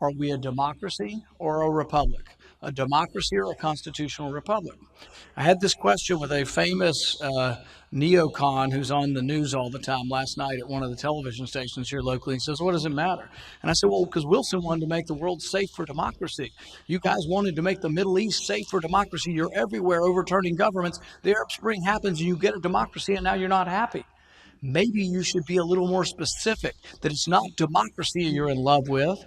Are we a democracy or a republic? A democracy or a constitutional republic? I had this question with a famous neocon who's on the news all the time last night at one of the television stations here locally. He says, "What does it matter?" And I said, "Well, because Wilson wanted to make the world safe for democracy. You guys wanted to make the Middle East safe for democracy. You're everywhere overturning governments. The Arab Spring happens and you get a democracy and now you're not happy. Maybe you should be a little more specific that it's not democracy you're in love with.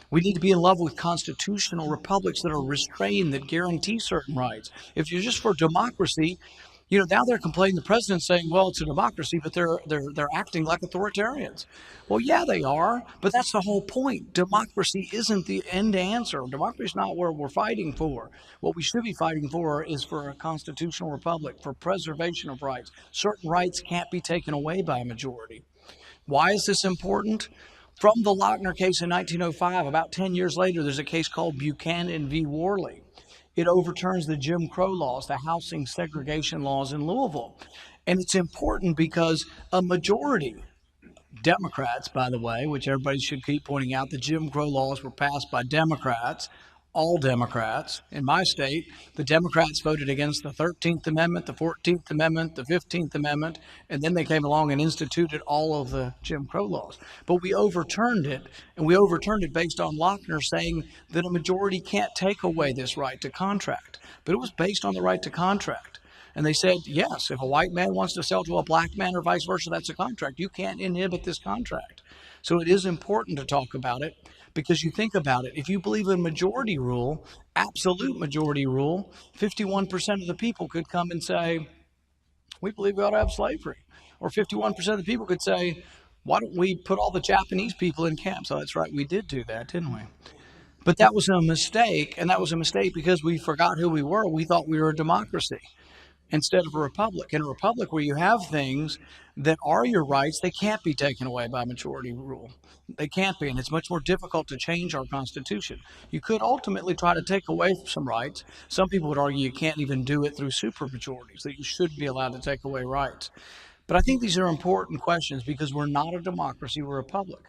We need to be in love with constitutional republics that are restrained, that guarantee certain rights. If you're just for democracy, now they're complaining. The president's saying, "Well, it's a democracy," but they're acting like authoritarians. Well, yeah, they are, but that's the whole point. Democracy isn't the end answer. Democracy is not what we're fighting for. What we should be fighting for is for a constitutional republic, for preservation of rights. Certain rights can't be taken away by a majority. Why is this important? From the Lochner case in 1905, about 10 years later, there's a case called Buchanan v. Worley. It overturns the Jim Crow laws, the housing segregation laws in Louisville. And it's important because a majority, Democrats, by the way, which everybody should keep pointing out, the Jim Crow laws were passed by Democrats, all Democrats. In my state, the Democrats voted against the 13th Amendment, the 14th Amendment, the 15th Amendment, and then they came along and instituted all of the Jim Crow laws. But we overturned it, and we overturned it based on Lochner saying that a majority can't take away this right to contract. But it was based on the right to contract. And they said, yes, if a white man wants to sell to a black man or vice versa, that's a contract. You can't inhibit this contract. So it is important to talk about it because you think about it. If you believe in majority rule, absolute majority rule, 51% of the people could come and say, we believe we ought to have slavery. Or 51% of the people could say, why don't we put all the Japanese people in camps? Oh, that's right, we did do that, didn't we? But that was a mistake, and that was a mistake because we forgot who we were. We thought we were a democracy instead of a republic. In a republic where you have things that are your rights, they can't be taken away by majority rule. They can't be, and it's much more difficult to change our Constitution. You could ultimately try to take away some rights. Some people would argue you can't even do it through supermajorities, that you should be allowed to take away rights. But I think these are important questions because we're not a democracy, we're a republic.